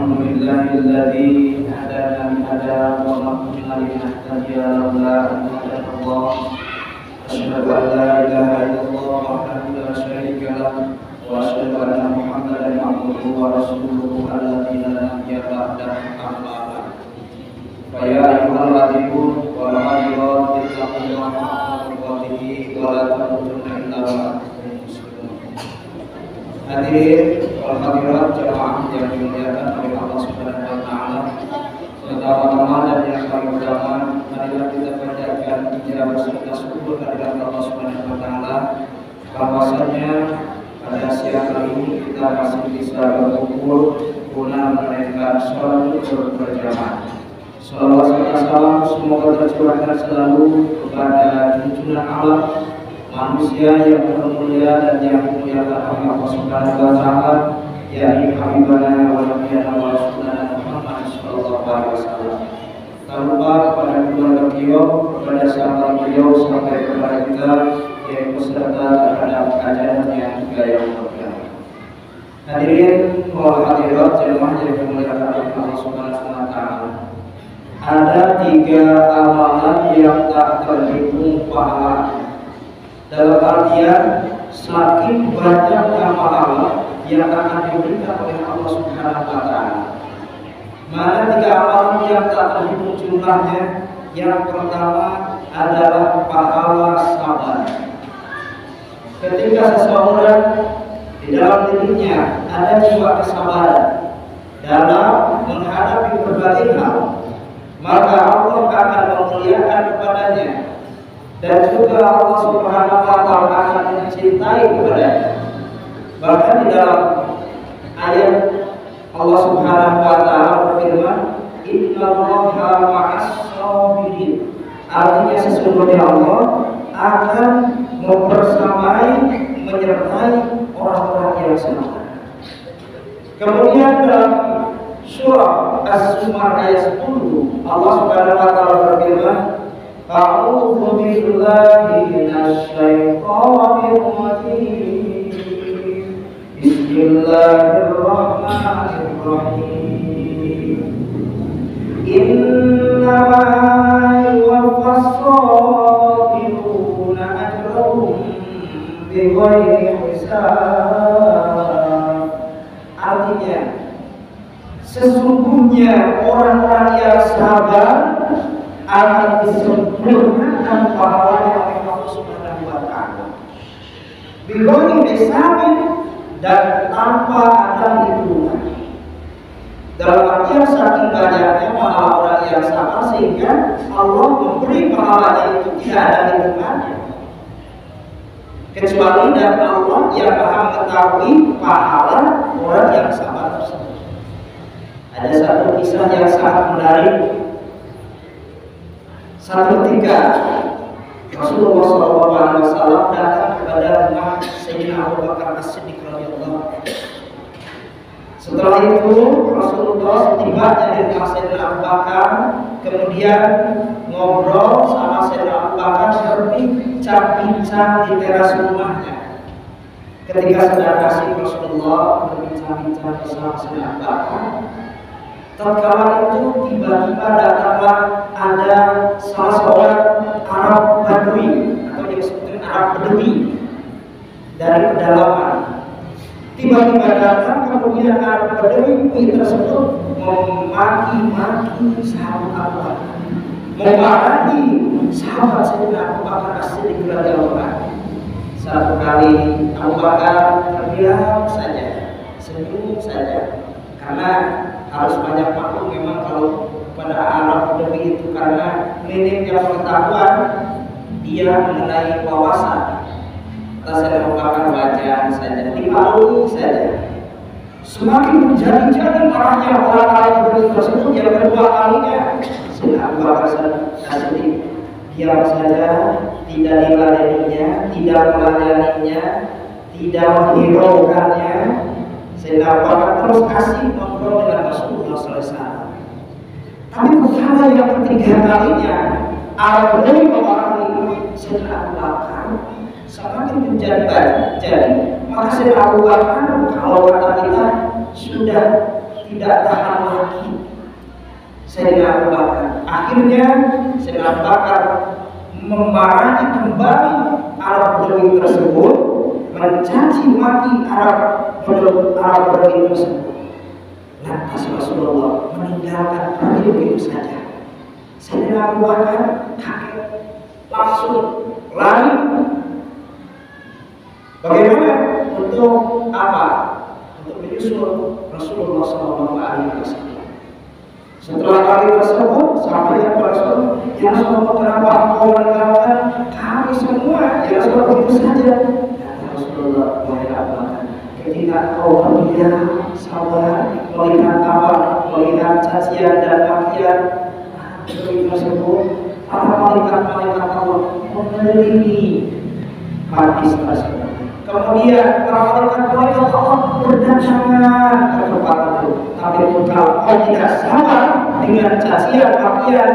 Alhamdulillahilladzi hadana lihada wa ma kunna linahtadiya laula an hadana Allah. Asyhadu an la ilaha illallah wahdahu la syarika lahu wa asyhadu anna Muhammadan abduhu wa rasuluhu alladzi la nabiyya ba'dahu amma ba'd. Fa ya ayyuhalladzina wa amanu bittaqullaha haqqa tuqatih wa la tamutunna illa wa antum muslimun. Hadirin wal hadirat jamaah yang dimuliakan oleh Allah Subhanahu wa taala. Pertama-tama dan yang paling utama, marilah kita panjatkan puja berserta syukur kehadirat Allah Subhanahu wa taala bahwasanya pada siang hari ini kita masih bisa berkumpul guna menunaikan sholat berjamaah. Salawat serta salam semoga tercurahkan selalu kepada junjungan Allah manusia yang termulia dan yang dimuliakan oleh Allah Subhanahu wa taala, yakni Habibana wa Nabiyana wa Rasulana Muhammad sallallahu alaihi wasallam. Tak lupa kepada keluarga beliau, kepada sahabat beliau sampai kepada kita yang peserta terhadap kajian yang juga yang mulia. Hadirin wal hadirat jemaah yang dimuliakan oleh Allah Subhanahu wa taala. Ada 3 amalan yang tak terhitung pahalanya. Dalam artian semakin banyak amalan yang akan diberikan oleh Allah Subhanahu wa taala. Mana 3 amalan yang tak terhitung jumlahnya? Yang pertama adalah pahala sabar. Ketika seseorang di dalam dirinya ada jiwa kesabaran dalam menghadapi berbagai hal, maka Allah akan memuliakan kepadanya. Dan juga Allah Subhanahu wa taala akan mencintai kepadanya. Bahkan di dalam ayat Allah Subhanahu wa taala berfirman, "Innallaha ma'as-shabirin." Artinya sesungguhnya Allah akan mempersamai, menyertai orang-orang yang sabar. Kemudian dalam surah As-Zumar ayat 10 Allah Subhanahu wa taala berfirman, A'udzu billahi minasyaitonir rajim. Bismillahirrahmanirrahim. Innama yuwaffas-sabiruna ajrahum bighairi hisab. Artinya, sesungguhnya orang-orang yang sabar akan disempurnakan pahalanya oleh Allah Subhanahu wa taala. Bighairi hisabin, dan tanpa ada hitungan. Dalam artian saking banyaknya pahala orang yang sabar sehingga Allah memberi pahalanya itu tidak ada hitungannya. Kecuali dari Allah yang Maha mengetahui pahala orang yang sabar tersebut. Ada satu kisah yang sangat menarik. Satu ketika Rasulullah SAW datang kepada rumah Sayyidina Abu Bakar As-Siddiq radhiyallahu anhu. Setelah itu Rasulullah setibanya di rumah Sayyidina Abu Bakar, kemudian ngobrol sama Sayyidina Abu Bakar, berbincang-bincang di teras rumahnya. Ketika sedang kasih Rasulullah berbincang-bincang bersama Sayyidina Abu Bakar, tatkala itu tiba-tiba datanglah ada salah seorang Arab Badui atau yang disebut Arab Badui dari pedalaman. Tiba-tiba datang, kemudian Arab Badui tersebut memaki-maki sahabat Abu Bakar, memarahi sahabat Sayyidina Abu Bakar As-Siddiq radhiyallahu anhu. Satu kali Abu Bakar terdiam saja, senyum saja, karena harus banyak maklum memang kalau pada Arab Badui itu karena minimnya pengetahuan dia mengenai wawasan. Saya merupakan bacaan saja, dimaklumi saja. Semakin menjadi-jadi marahnya orang-orang Badui tersebut. Yang kedua kalinya Sayyidina Abu Bakar As-Siddiq diam saja, tidak diladeninya, tidak melayaninya, tidak menghiraukannya. Sayyidina Abu Bakar terus kasih ngobrol dengan Rasulullah SAW. Tapi perkara yang ketiga kalinya Arab Badui memarahi Sayyidina Abu Bakar semakin menjadi. Maka Sayyidina Abu Bakar kalau kata kita sudah tidak tahan lagi. Sayyidina Abu Bakar. Akhirnya Sayyidina Abu Bakar memarahi kembali Arab Badui tersebut, mencaci maki Arab Badui tersebut. Lantas Rasulullah meninggalkan pergi begitu saja. Sayyidina Abu Bakar kaget, langsung lari. Bagaimana? Untuk apa? Untuk menyusul Rasulullah SAW. Setelah kali tersebut, sahabat Rasul, ya Rasulullah, kenapa engkau meninggalkan kami semua? Ya Rasulullah, begitu saja. Kata Rasulullah, wahai Abu Bakar, ketika kau berdiam, sabar, melihat apa? Melihat cacian dan makian tersebut, para malaikat-malaikat Allah mengelilingi hadis tersebut. Kemudian para malaikat Allah berdatangan ke tempat itu. Tapi kalau kau tidak sabar dengan cacian makian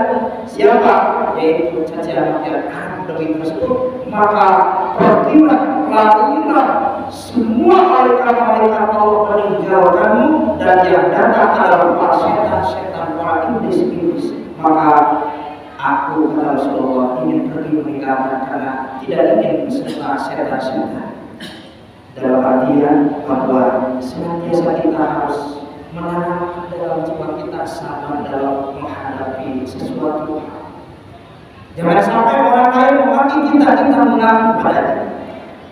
siapa? Yaitu cacian makian Badui tersebut, maka pergilah, larilah semua malaikat-malaikat Allah meninggalkanmu, dan yang datang adalah para setan-setan, para iblis-iblis. Maka aku, kata Rasulullah, ingin pergi meninggalkan karena tidak ingin beserta setan-setan. Dalam artian bahwa senantiasa kita harus menanamkan dalam jiwa kita sabar dalam menghadapi sesuatu. Jangan sampai orang lain memaki kita mengaku padanya.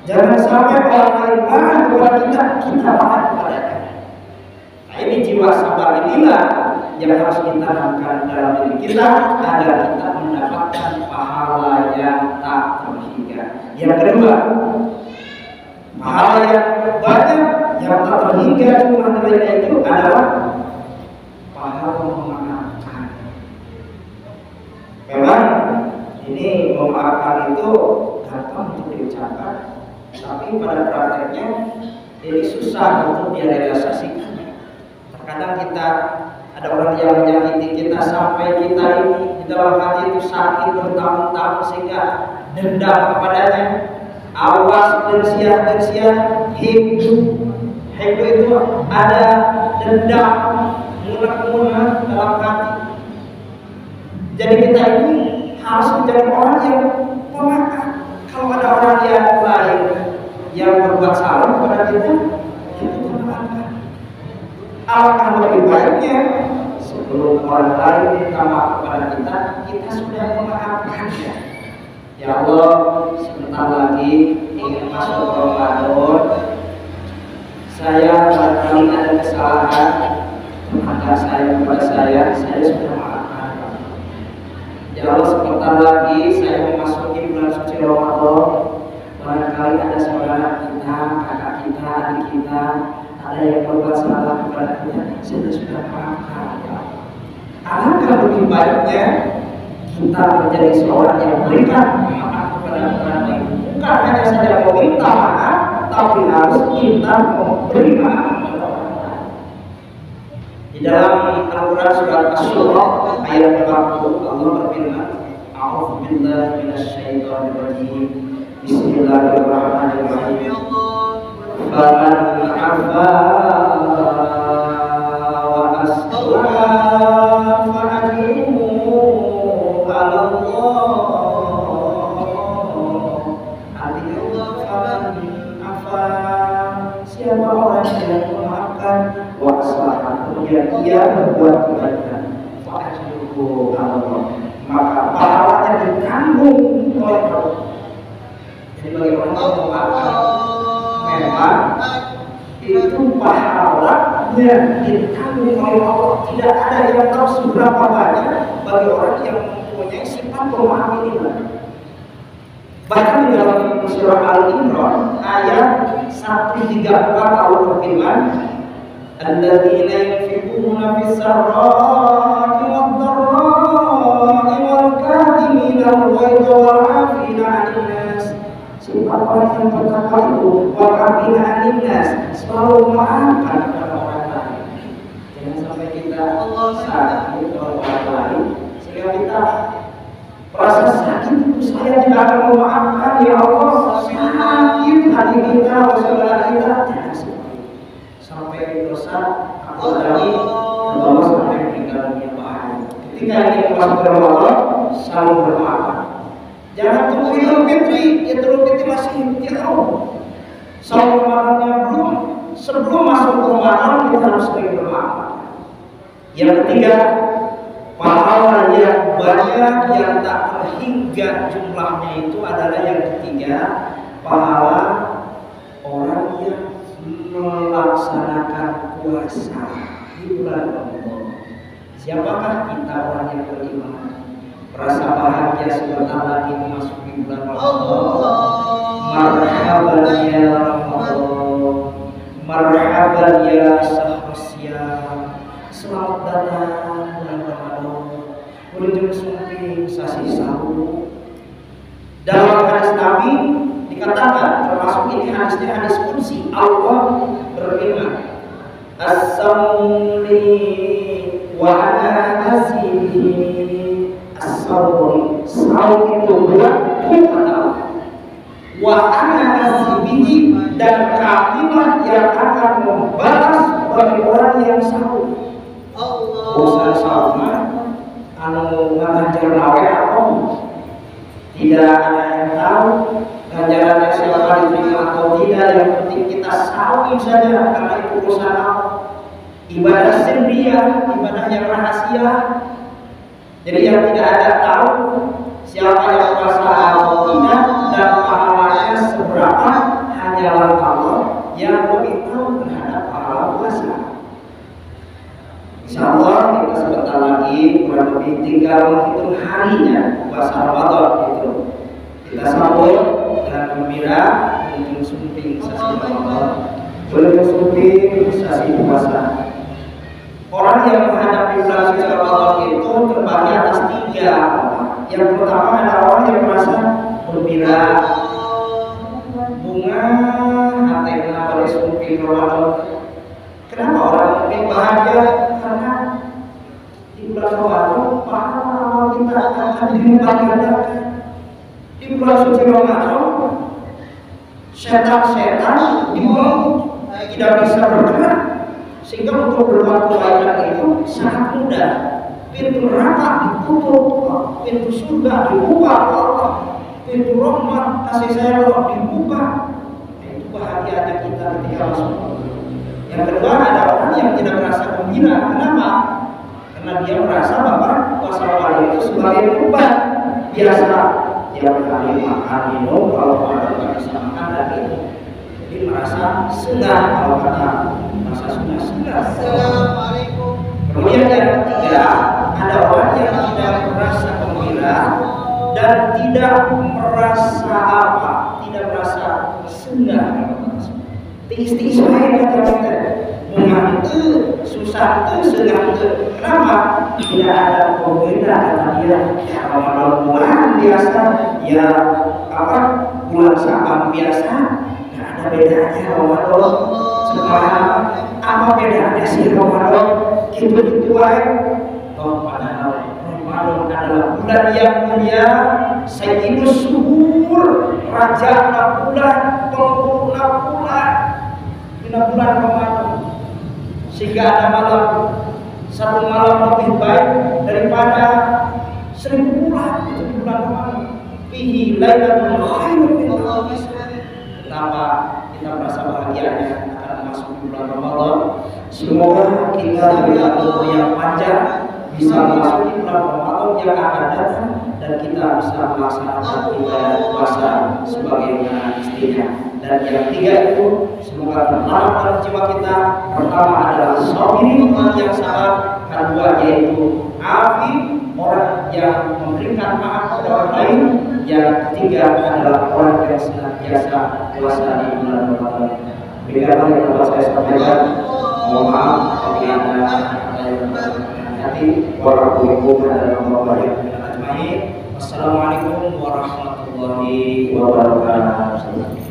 Jangan sampai orang lain marah kepada kita marah kepadanya. Nah, ini jiwa sabar inilah yang harus kita tanamkan dalam diri kita agar kita mendapatkan pahala yang tak terhingga. Yang kedua, pahala yang banyak yang tak terhingga jumlahnya itu adalah pahala memaafkan. Memang ini memaafkan itu gampang untuk diucapkan, tapi pada prakteknya ini susah untuk direalisasikan. Terkadang kita ada orang yang menyakiti kita sampai kita ini di dalam hati itu sakit bertahun-tahun sehingga dendam kepadanya. Awas densia hidup itu ada dendam munak dalam hati. Jadi kita ini harus menjadi orang yang pemaaf. Kalau ada orang yang lain yang berbuat salah kepada kita, itu memaafkan. Alangkah lebih baiknya sebelum orang lain minta maaf kepada kita sudah memaafkannya. Ya Allah, sebentar lagi ingin masuk Ramadan. Saya barangkali ada kesalahan kepada saya sudah maafkan. Ya Allah, sebentar lagi saya memasuki bulan suci Ramadan. Barangkali ada saudara kita, kakak kita, adik kita, ada yang berbuat salah kepada kita, saya sudah maafkan. Alangkah lebih baiknya kita menjadi seorang yang berikan maaf kepada orang lain. Bukan hanya saja meminta maaf, tapi harus kita memberi maaf kepada orang lain. Di dalam Al-Quran surat Asy-Syura ayat 40 Allah berfirman, A'udzu billahi minasyaitonir rajim. Bismillahirrahmanirrahim. Faman 'afa wa aslaha fa ajruhu 'ala Allah. Artinya faman 'afa, siapa orang yang memaafkan wa aslaha, kemudian ia berbuat kebaikan, fa ajruhu 'ala Allah, maka pahalanya ditanggung oleh Allah. Jadi bagi orang yang memaafkan, memang itu pahalanya ditanggung oleh Allah. Tidak ada yang tahu seberapa banyak bagi orang yang mempunyai sifat pemaaf ini. Bahkan di dalam surah Al-Imran ayat 134 Allah berfirman, Alladzina yunfiquna fis-sarra'i wad-dharra'i wal-kadhimina al-ghayza wal-'afina 'anil nas. Sifat orang yang bertakwa itu wal-'afina 'anil nas, selalu memaafkan kepada orang lain. Jangan sampai kita sakit oleh orang lain sehingga kita merasa sakit itu saya tidak akan memaafkan. Ya Allah, sakit hati kita, saudara kita, sampai dosa apalagi terbawa sampai meninggal dunia bahaya. Ketika ingin masuk ke Ramadan, saling bermaafan. Jangan tunggu Idul Fitri, Idul Fitri masih jauh. Saum Ramadannya belum, sebelum masuk ke Ramadan kita harus sering bermaafan. Yang ketiga, pahala yang banyak yang tak terhingga jumlahnya itu adalah yang ketiga, pahala orang yang melaksanakan puasa di bulan Ramadan. Siapakah kita orang yang beriman? Merasa bahagia sebentar lagi memasuki bulan Ramadan. Marhaban ya Ramadan, marhaban ya Syahrul. Selamat datang bulan Ramadan, menuju sumping sasi sahur. Dalam hadis Nabi dikatakan, termasuk ini hadisnya hadis qudsi, Allah berfirman, As-sawli wa ana nasihi. As-sawli, saum itu buat kata wa ana nasihi, dan kamilah yang akan membalas bagi orang yang sahur. Usaha sama anu ngajar nawe apa tidak ada yang tahu ganjarannya siapa diterima atau tidak. Yang penting kita sahur saja, karena itu urusan Allah. Ibadah sendirian, ibadah yang rahasia. Jadi yang tidak ada tahu siapa yang puasa atau tidak dan pahalanya seberapa, hanyalah Allah yang lebih tahu terhadap pahala puasa. Insyaallah kita sebentar lagi kurang lebih tinggal menghitung harinya puasa Ramadan itu. Kita sambut dengan gembira menuju sumping sasi Ramadan, menuju sumping sasi puasa. Orang yang menghadapi bulan suci Ramadan itu terbagi atas tiga. Yang pertama adalah orang yang merasa gembira, bunga hatinya pada sumping Ramadan. Kenapa orang yang bahagia? Karena di bulan Ramadan pahala kita akan dilipat gandakan. Di bulan suci Ramadan setan-setan dibuang, tidak bisa bergerak, sehingga untuk berbuat kebaikan itu sangat mudah. Pintu neraka ditutup, pintu surga dibuka Allah, pintu rahmat kasih sayang Allah dibuka. Itu bahagianya kita ketika masuk. Yang kedua ada orang yang tidak merasa gembira. Kenapa? Karena dia merasa bahwa puasa Ramadan itu sebagai beban biasa. Dia berkali makan minum, kalau ada bisa makan dan minum. Jadi merasa senang, kalau kata merasa senang. Assalamualaikum. Kemudian yang ketiga ada orang yang tidak merasa gembira dan tidak merasa apa? Tidak merasa senang. Istilah yang kata mengantu susah tu senang tu. Kenapa? Tidak ada pembeda kata dia. Ya Ramadan bulan biasa, ya apa bulan Syaban biasa. Tidak ada bedanya Ramadan. Sekarang apa bedanya sih Ramadan? Gitu-gitu aja. Toh padahal Ramadan adalah bulan yang mulia, Sayyidus Syuhur, Raja bulan, penghulu bulan. Bulan Ramadan, sehingga ada malam, satu malam lebih baik daripada 1000 bulan. Itu bulan Ramadan. Fihi lailatul khairun min alfi syahr. Kenapa kita merasa bahagia akan masuk bulan Ramadan? Semoga kita diberi umur yang panjang, bisa memasuki bulan Ramadan yang akan datang, dan kita bisa melaksanakan ibadah puasa sebagaimana mestinya. Dan yang tiga itu semoga tertanam dalam jiwa kita. Pertama adalah sabirin, orang yang sabar. Kedua yaitu afi, orang yang memberikan maaf kepada orang lain. Yang ketiga adalah orang yang senantiasa puasa di bulan Ramadan. Demikianlah yang dapat saya sampaikan. Mohon maaf apabila ada yang berhati. Wassalamualaikum warahmatullahi wabarakatuh.